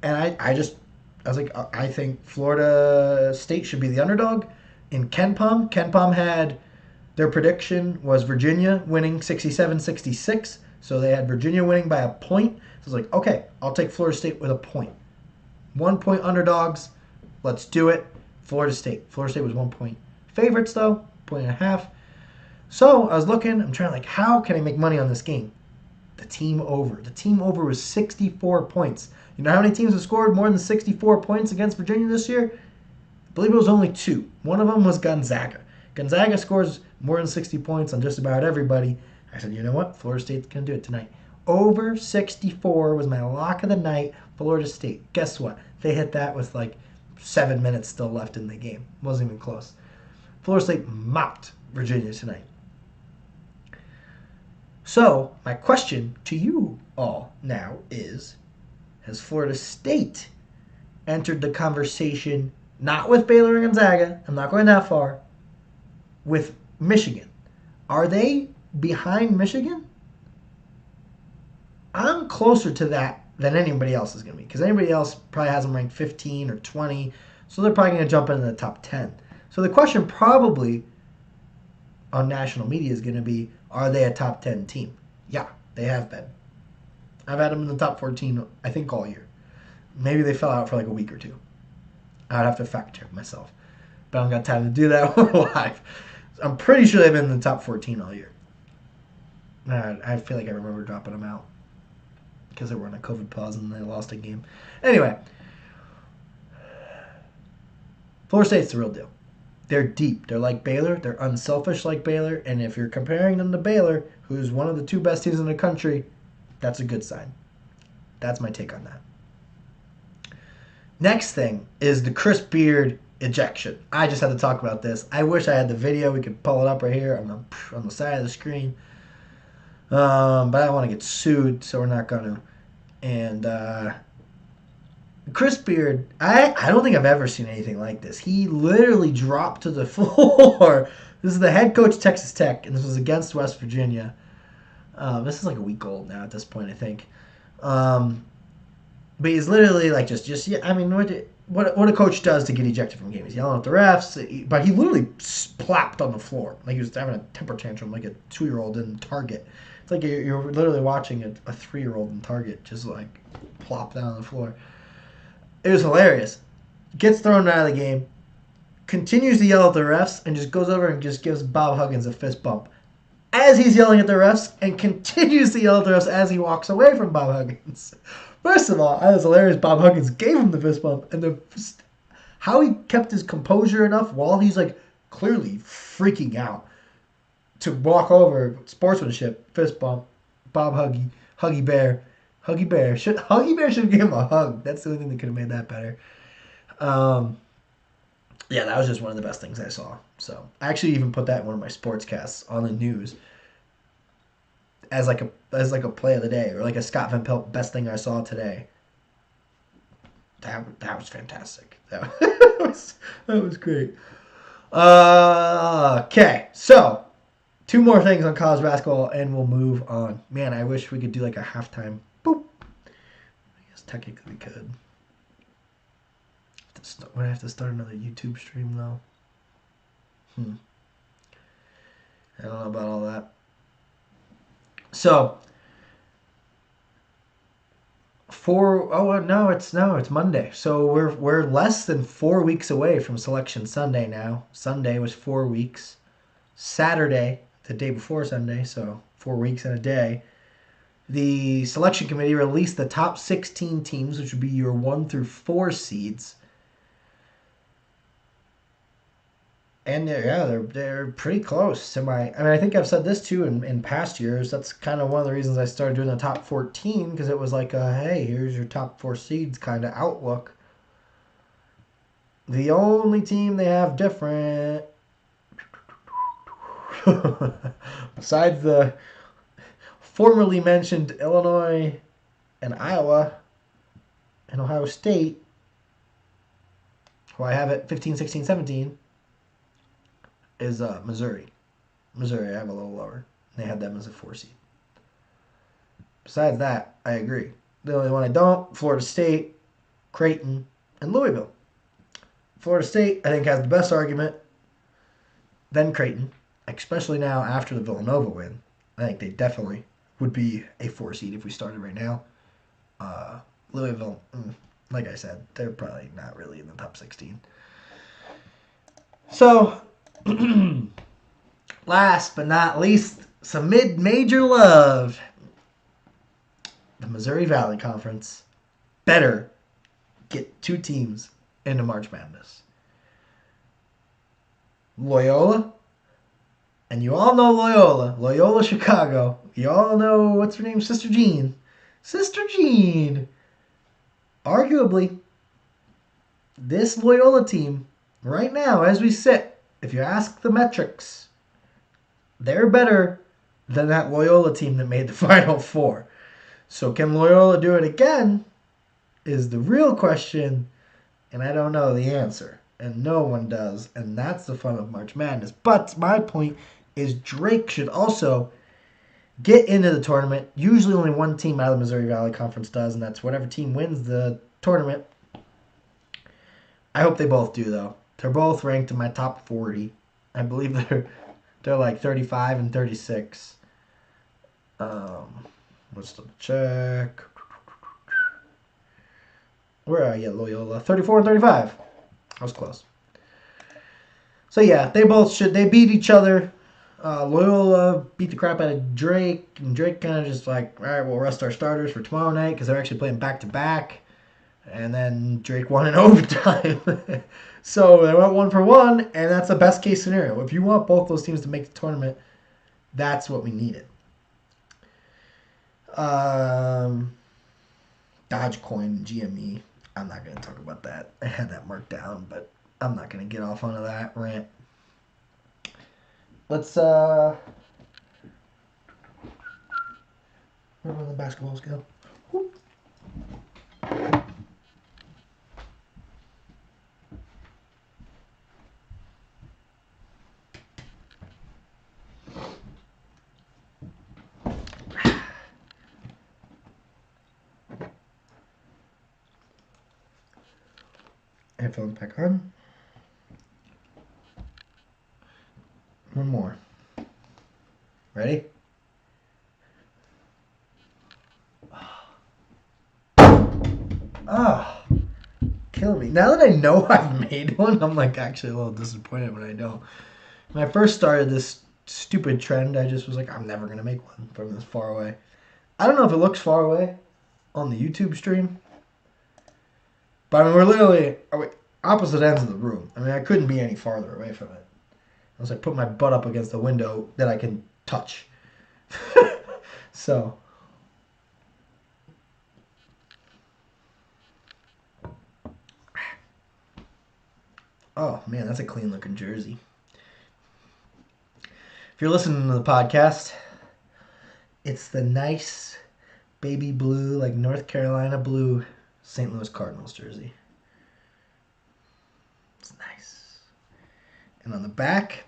and I was like, I think Florida State should be the underdog. In KenPom, KenPom had their prediction was Virginia winning 67-66. So they had Virginia winning by a point. So I was like, okay, I'll take Florida State with a point. 1 point underdogs. Let's do it. Florida State. Florida State was 1 point favorites, though. 1.5. So I was looking. I'm trying like, how can I make money on this game? The team over. The team over was 64 points. You know how many teams have scored more than 64 points against Virginia this year? I believe it was only 2. One of them was Gonzaga. Gonzaga scores more than 60 points on just about everybody. I said, you know what? Florida State's going to do it tonight. Over 64 was my lock of the night. Florida State. Guess what? They hit that with like 7 minutes still left in the game. Wasn't even close. Florida State mopped Virginia tonight. So, my question to you all now is, has Florida State entered the conversation, not with Baylor and Gonzaga, I'm not going that far, with Michigan? Are they behind Michigan? I'm closer to that than anybody else is going to be, because anybody else probably has them ranked 15 or 20, so they're probably going to jump into the top 10. So the question probably on national media is going to be, are they a top 10 team? Yeah, they have been. I've had them in the top 14, I think, all year. Maybe they fell out for like a week or two. I'd have to fact check myself. But I don't got time to do that. We're live. I'm pretty sure they've been in the top 14 all year. I feel like I remember dropping them out because they were on a COVID pause and they lost a game. Anyway, Florida State's the real deal. They're deep. They're like Baylor. They're unselfish like Baylor. And if you're comparing them to Baylor, who's one of the 2 best teams in the country, that's a good sign. That's my take on that. Next thing is the Chris Beard ejection. I just had to talk about this. I wish I had the video. We could pull it up right here on the side of the screen. But I don't want to get sued, so we're not going to. And Chris Beard, I don't think I've ever seen anything like this. He literally dropped to the floor. This is the head coach of Texas Tech, and this was against West Virginia. This is like a week old now at this point, I think. But he's literally like just yeah. I mean, what a coach does to get ejected from games? He's yelling at the refs, but he literally splapped on the floor like he was having a temper tantrum, like a 2-year-old in Target. It's like you're literally watching a 3-year-old in Target just like plop down on the floor. It was hilarious. Gets thrown out of the game, continues to yell at the refs, and just goes over and just gives Bob Huggins a fist bump as he's yelling at the refs, and continues to yell at the refs as he walks away from Bob Huggins. First of all, I was hilarious. Bob Huggins gave him the fist bump, and how he kept his composure enough while he's like clearly freaking out to walk over, sportsmanship, fist bump, Bob Huggy Bear. Huggy Bear should have given him a hug. That's the only thing that could have made that better. Yeah, that was just one of the best things I saw. So I actually even put that in one of my sportscasts on the news as like a play of the day, or like a Scott Van Pelt best thing I saw today. That was fantastic. That was great. Okay, so 2 more things on college basketball, and we'll move on. Man, I wish we could do like a halftime. Boop. I guess technically we could. Would I have to start another YouTube stream though? I don't know about all that. So, it's Monday. So we're less than 4 weeks away from Selection Sunday now. Sunday was 4 weeks. Saturday, the day before Sunday, so 4 weeks and a day. The selection committee released the top 16 teams, which would be your 1 through 4 seeds. And they're pretty close. I think I've said this too in past years. That's kind of one of the reasons I started doing the top 14, because it was like, hey, here's your top 4 seeds kind of outlook. The only team they have different, besides the formerly mentioned Illinois and Iowa and Ohio State, who I have at 15, 16, 17, is Missouri. Missouri I have a little lower. They had them as a 4 seed. Besides that, I agree. The only one I don't, Florida State, Creighton, and Louisville. Florida State, I think, has the best argument. Then Creighton, especially now after the Villanova win. I think they definitely would be a 4 seed if we started right now. Louisville, like I said, they're probably not really in the top 16. So, last but not least, some mid-major love. The Missouri Valley Conference better get 2 teams into March Madness. Loyola. And you all know Loyola. Loyola Chicago. You all know, what's her name? Sister Jean. Sister Jean. Arguably, this Loyola team, right now, as we sit, if you ask the metrics, they're better than that Loyola team that made the Final Four. So can Loyola do it again? Is the real question, and I don't know the answer. And no one does. And that's the fun of March Madness. But my point is Drake should also get into the tournament. Usually only one team out of the Missouri Valley Conference does, and that's whatever team wins the tournament. I hope they both do, though. They're both ranked in my top 40. I believe they're like 35 and 36. Let's double check. Where are you, Loyola? 34 and 35. I was close. So yeah, they beat each other. Loyola beat the crap out of Drake, and Drake kind of just like, all right, we'll rest our starters for tomorrow night because they're actually playing back-to-back. And then Drake won in overtime. So they went 1-for-1, and that's the best case scenario. If you want both those teams to make the tournament, that's what we needed. Dogecoin, GME. I'm not going to talk about that. I had that marked down, but I'm not going to get off onto that rant. Let's, where did the basketballs go? Whoop. Headphones back on. One more. Ready? Ah, kill me. Now that I know I've made one, I'm like actually a little disappointed when I don't. When I first started this stupid trend, I just was like, I'm never gonna make one from this far away. I don't know if it looks far away on the YouTube stream, but I mean we're literally opposite ends of the room. I mean I couldn't be any farther away from it. I was like put my butt up against the window that I can touch. So. Oh man, that's a clean looking jersey. If you're listening to the podcast, it's the nice baby blue, like North Carolina blue St. Louis Cardinals jersey. It's nice. And on the back,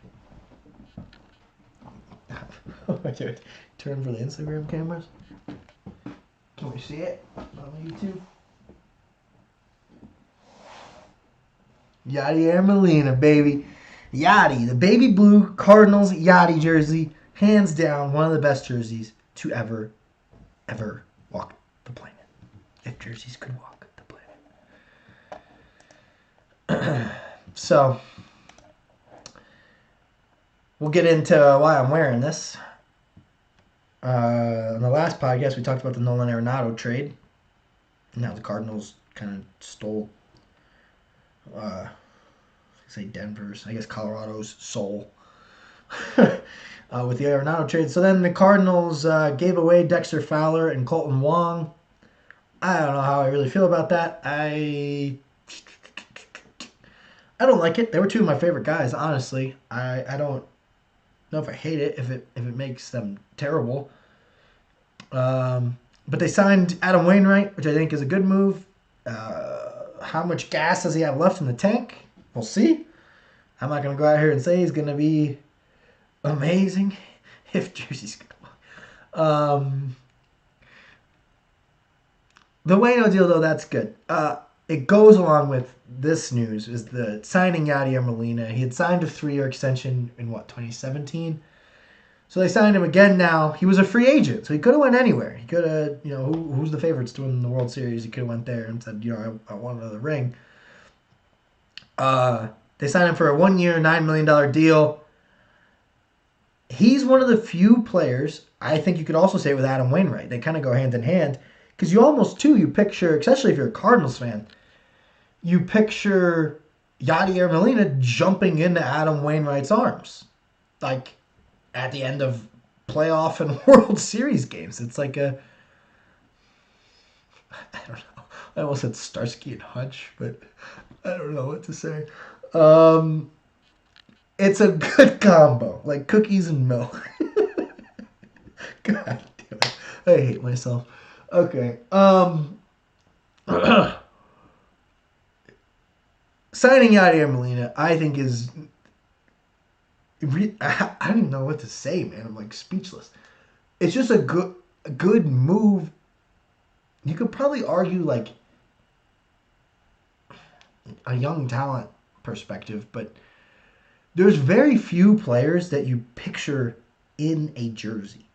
turn for the Instagram cameras. Can we see it on YouTube? Yadier Molina, baby. Yachty, the baby blue Cardinals Yachty jersey. Hands down, one of the best jerseys to ever walk the planet. If jerseys could walk the planet. So, we'll get into why I'm wearing this. On the last podcast, we talked about the Nolan Arenado trade. Now the Cardinals kind of stole, Denver's, I guess Colorado's soul with the Arenado trade. So then the Cardinals gave away Dexter Fowler and Colton Wong. I don't know how I really feel about that. I don't like it. They were two of my favorite guys, honestly. I don't know if I hate it, if it makes them terrible. But they signed Adam Wainwright, which I think is a good move. How much gas does he have left in the tank? We'll see. I'm not going to go out here and say he's going to be amazing if jerseys go. The Waino deal, though, that's good. It goes along with this news, is the signing Yadier Molina. He had signed a 3-year extension in, 2017? So they signed him again now. He was a free agent, so he could have went anywhere. He could have, who's the favorites to win the World Series? He could have went there and said, I want another ring. They signed him for a 1-year, $9 million deal. He's one of the few players, I think you could also say with Adam Wainwright. They kind of go hand in hand. Because you picture, especially if you're a Cardinals fan, you picture Yadier Molina jumping into Adam Wainwright's arms, like at the end of playoff and World Series games. It's like I don't know. I almost said Starsky and Hutch, but I don't know what to say. It's a good combo, like cookies and milk. God damn it. I hate myself. Okay. Signing Yadier Molina, I think is. I don't even know what to say, man. I'm like speechless. It's just a good move. You could probably argue like a young talent perspective, but there's very few players that you picture in a jersey.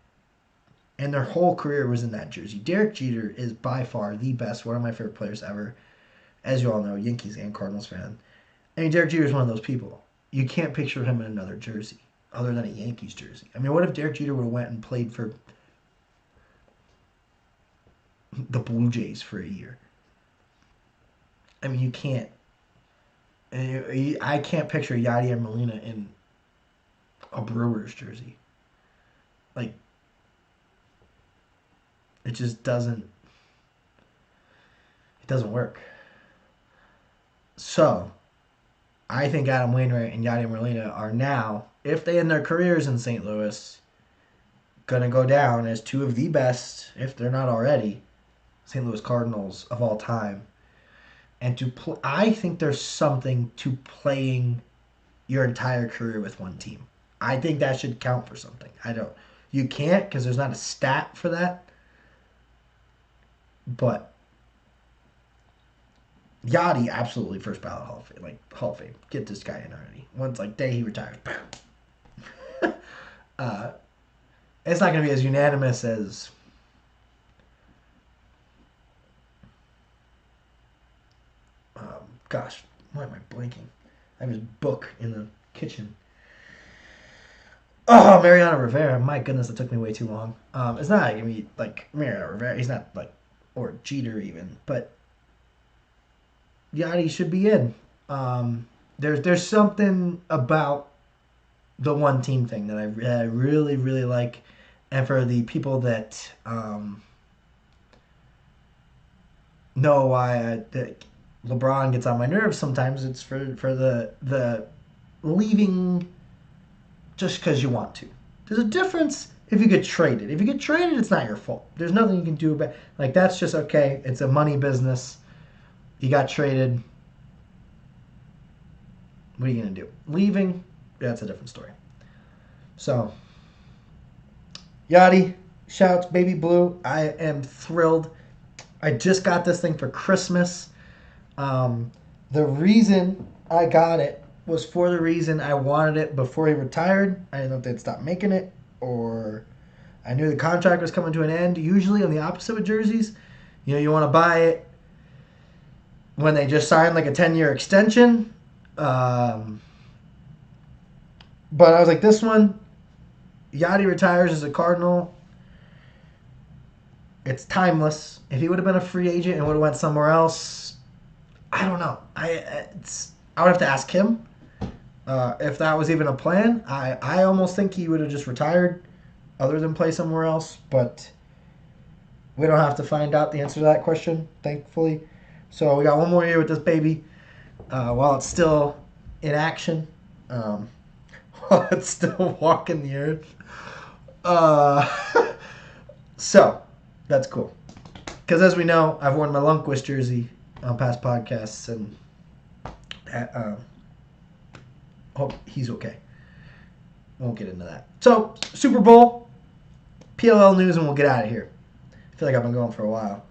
And their whole career was in that jersey. Derek Jeter is by far the best, one of my favorite players ever. As you all know, Yankees and Cardinals fan. I mean, Derek Jeter is one of those people. You can't picture him in another jersey other than a Yankees jersey. I mean, what if Derek Jeter would have went and played for the Blue Jays for a year? I mean, you can't. I can't picture Yadier Molina in a Brewers jersey. Like, it just doesn't. It doesn't work. So, I think Adam Wainwright and Yadier Molina are now, if they end their careers in St. Louis, going to go down as two of the best, if they're not already, St. Louis Cardinals of all time. And I think there's something to playing your entire career with one team. I think that should count for something. You can't because there's not a stat for that. But Yachty, absolutely first ballot Hall of Fame. Like, Hall of Fame. Get this guy in already. Once, like, day he retires. It's not going to be as unanimous as gosh, why am I blanking? I have his book in the kitchen. Oh, Mariano Rivera. My goodness, that took me way too long. It's not going to be like Mariano Rivera. He's not like, or Jeter even, but Yachty should be in. There's something about the one team thing that I really, really like. And for the people that know why LeBron gets on my nerves sometimes, it's for the leaving just because you want to. There's a difference if you get traded. If you get traded, it's not your fault. There's nothing you can do about it. Like, that's just okay. It's a money business. You got traded. What are you going to do? Leaving, that's a different story. So, Yachty, shouts, Baby Blue. I am thrilled. I just got this thing for Christmas. The reason I got it was for the reason I wanted it before he retired. I didn't know if they'd stop making it, or I knew the contract was coming to an end. Usually on the opposite with jerseys, you want to buy it when they just signed like a 10-year extension. But I was like, this one, Yachty retires as a Cardinal. It's timeless. If he would have been a free agent and would have went somewhere else, I don't know. I would have to ask him if that was even a plan. I almost think he would have just retired other than play somewhere else. But we don't have to find out the answer to that question, thankfully. So we got one more year with this baby while it's still in action, while it's still walking the earth. So that's cool. Because as we know, I've worn my Lundqvist jersey on past podcasts, and hope he's okay. Won't get into that. So, Super Bowl, PLL news, and we'll get out of here. I feel like I've been going for a while.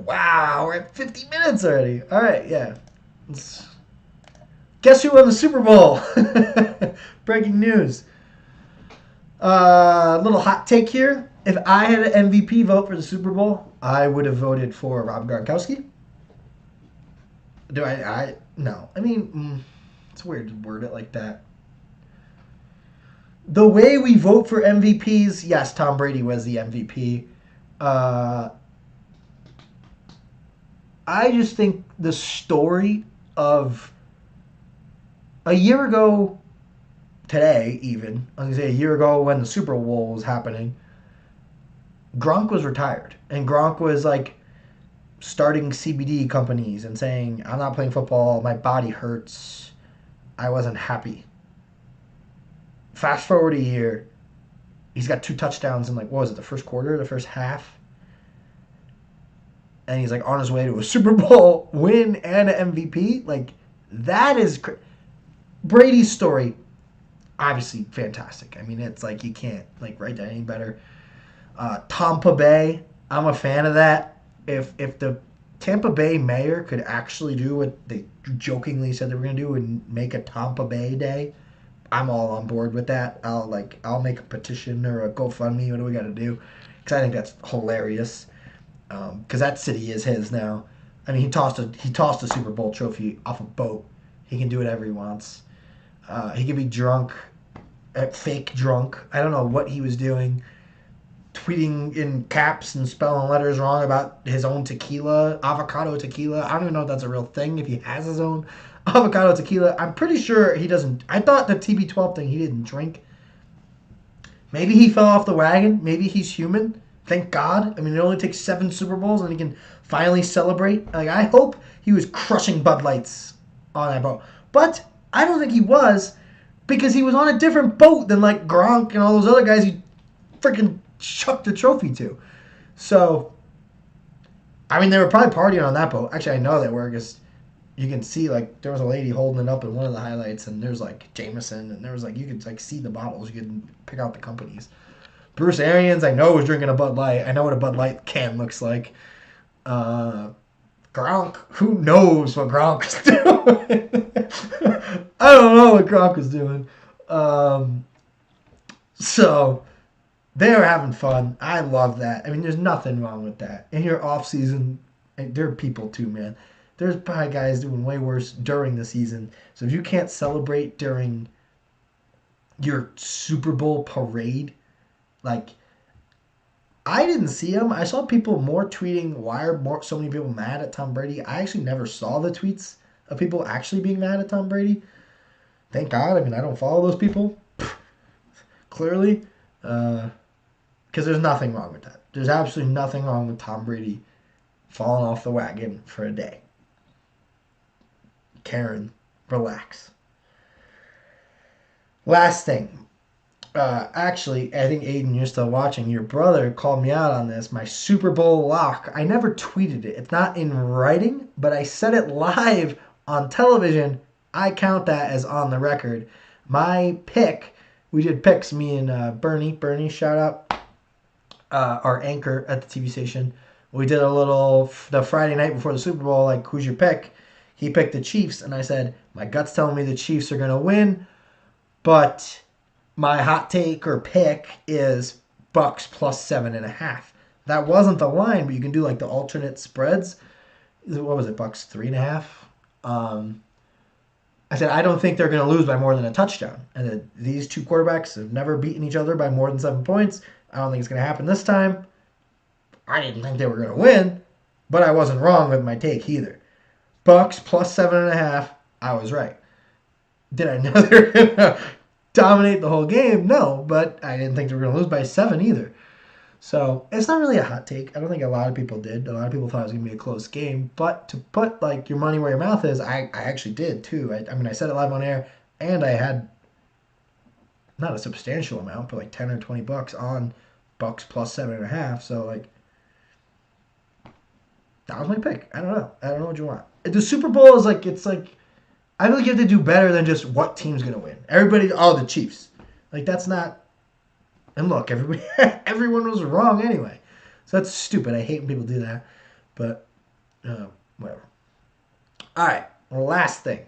Wow, we're at 50 minutes already. All right, yeah. Guess who won the Super Bowl? Breaking news. Little hot take here. If I had an MVP vote for the Super Bowl, I would have voted for Rob Gronkowski. Do I? No. I mean, it's weird to word it like that. The way we vote for MVPs, yes, Tom Brady was the MVP. I just think the story of a year ago today, even, I was going to say a year ago when the Super Bowl was happening, Gronk was retired. And Gronk was like starting CBD companies and saying, I'm not playing football, my body hurts, I wasn't happy. Fast forward a year, he's got 2 touchdowns in like, what was it, the first quarter, the first half? And he's like on his way to a Super Bowl win and an MVP. Like, that is Brady's story. Obviously fantastic. I mean, it's like you can't like write that any better. Tampa Bay, I'm a fan of that. If the Tampa Bay mayor could actually do what they jokingly said they were going to do and make a Tampa Bay Day, I'm all on board with that. I'll make a petition or a GoFundMe. What do we got to do? Because I think that's hilarious. Because that city is his now. I mean, he tossed a Super Bowl trophy off a boat. He can do whatever he wants. He could be drunk, fake drunk. I don't know what he was doing. Tweeting in caps and spelling letters wrong about his own tequila, avocado tequila. I don't even know if that's a real thing, if he has his own avocado tequila. I'm pretty sure he doesn't. I thought the TB12 thing he didn't drink. Maybe he fell off the wagon. Maybe he's human. Thank God. I mean, it only takes 7 Super Bowls and he can finally celebrate. Like, I hope he was crushing Bud Lights on that boat. But I don't think he was because he was on a different boat than, like, Gronk and all those other guys he freaking chucked the trophy to. So, I mean, they were probably partying on that boat. Actually, I know they were because you can see, like, there was a lady holding it up in one of the highlights and there's, like, Jameson and there was, like, you could, like, see the bottles. You could pick out the companies. Bruce Arians, I know, was drinking a Bud Light. I know what a Bud Light can looks like. Gronk, who knows what Gronk was doing? I don't know what Gronk was doing. So they were having fun. I love that. I mean, there's nothing wrong with that. In your off season, there are people too, man. There's probably guys doing way worse during the season. So if you can't celebrate during your Super Bowl parade, like, I didn't see them. I saw people more tweeting, why are so many people mad at Tom Brady? I actually never saw the tweets of people actually being mad at Tom Brady. Thank God. I mean, I don't follow those people, clearly. Because there's nothing wrong with that. There's absolutely nothing wrong with Tom Brady falling off the wagon for a day. Karen, relax. Last thing. Actually, I think Aiden, you're still watching. Your brother called me out on this. My Super Bowl lock. I never tweeted it. It's not in writing, but I said it live on television. I count that as on the record. My pick. We did picks. Me and Bernie. Bernie, shout out. Our anchor at the TV station. We did a little the Friday night before the Super Bowl. Like, who's your pick? He picked the Chiefs, and I said my gut's telling me the Chiefs are gonna win, but my hot take or pick is Bucks plus 7.5. That wasn't the line, but you can do like the alternate spreads. What was it, Bucks 3.5? I said I don't think they're going to lose by more than a touchdown, and these two quarterbacks have never beaten each other by more than 7 points. I don't think it's going to happen this time. I didn't think they were going to win, but I wasn't wrong with my take either. Bucks plus 7.5. I was right. Did I know they were going to dominate the whole game? No, but I didn't think they were going to lose by 7 either. So it's not really a hot take. I don't think a lot of people did. A lot of people thought it was going to be a close game. But to put like your money where your mouth is, I actually did too. I mean, I said it live on air, and I had not a substantial amount, but like 10 or 20 bucks on Bucks plus 7.5. So like that was my pick. I don't know. I don't know what you want. The Super Bowl is like, it's like, I feel like you have to do better than just what team's going to win. Everybody, the Chiefs. Like, that's not... And look, everyone was wrong anyway. So that's stupid. I hate when people do that. But, whatever. All right. Last thing.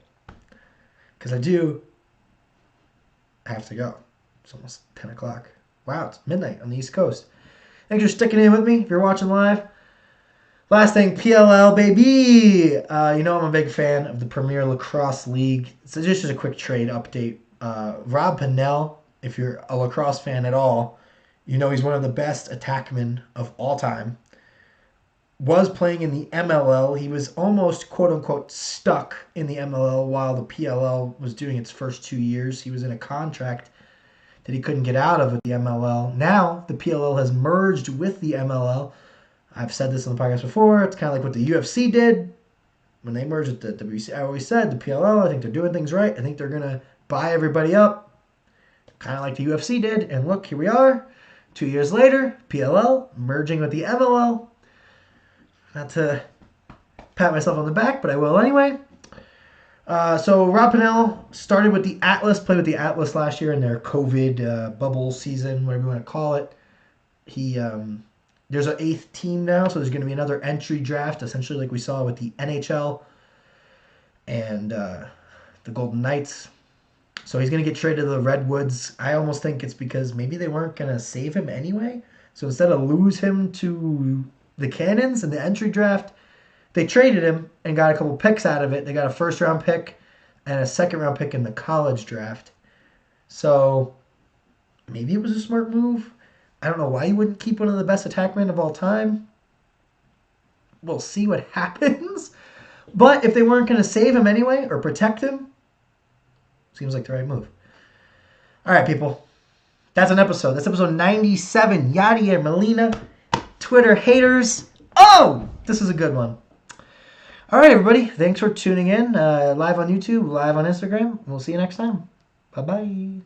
Because I do have to go. It's almost 10 o'clock. Wow, it's midnight on the East Coast. Thanks for sticking in with me if you're watching live. Last thing, PLL, baby! You know I'm a big fan of the Premier Lacrosse League. So just as a quick trade update, Rob Pennell, if you're a lacrosse fan at all, you know he's one of the best attackmen of all time. was playing in the MLL. He was almost, quote unquote, stuck in the MLL while the PLL was doing its first 2 years. He was in a contract that he couldn't get out of at the MLL. Now, the PLL has merged with the MLL. I've said this on the podcast before. It's kind of like what the UFC did when they merged with the WC. I always said the PLL, I think they're doing things right. I think they're going to buy everybody up, kind of like the UFC did. And look, here we are. 2 years later, PLL merging with the MLL. Not to pat myself on the back, but I will anyway. So Rob Pannell started with the Atlas, played with the Atlas last year in their COVID bubble season, whatever you want to call it. There's an 8th team now, so there's going to be another entry draft, essentially like we saw with the NHL and the Golden Knights. So he's going to get traded to the Redwoods. I almost think it's because maybe they weren't going to save him anyway. So instead of lose him to the Cannons in the entry draft, they traded him and got a couple picks out of it. They got a 1st-round pick and a 2nd-round pick in the college draft. So maybe it was a smart move. I don't know why you wouldn't keep one of the best attackmen of all time. We'll see what happens. But if they weren't going to save him anyway or protect him, seems like the right move. All right, people. That's an episode. That's episode 97. Yadier Molina. Twitter haters. Oh, this is a good one. All right, everybody. Thanks for tuning in. Live on YouTube, live on Instagram. We'll see you next time. Bye-bye.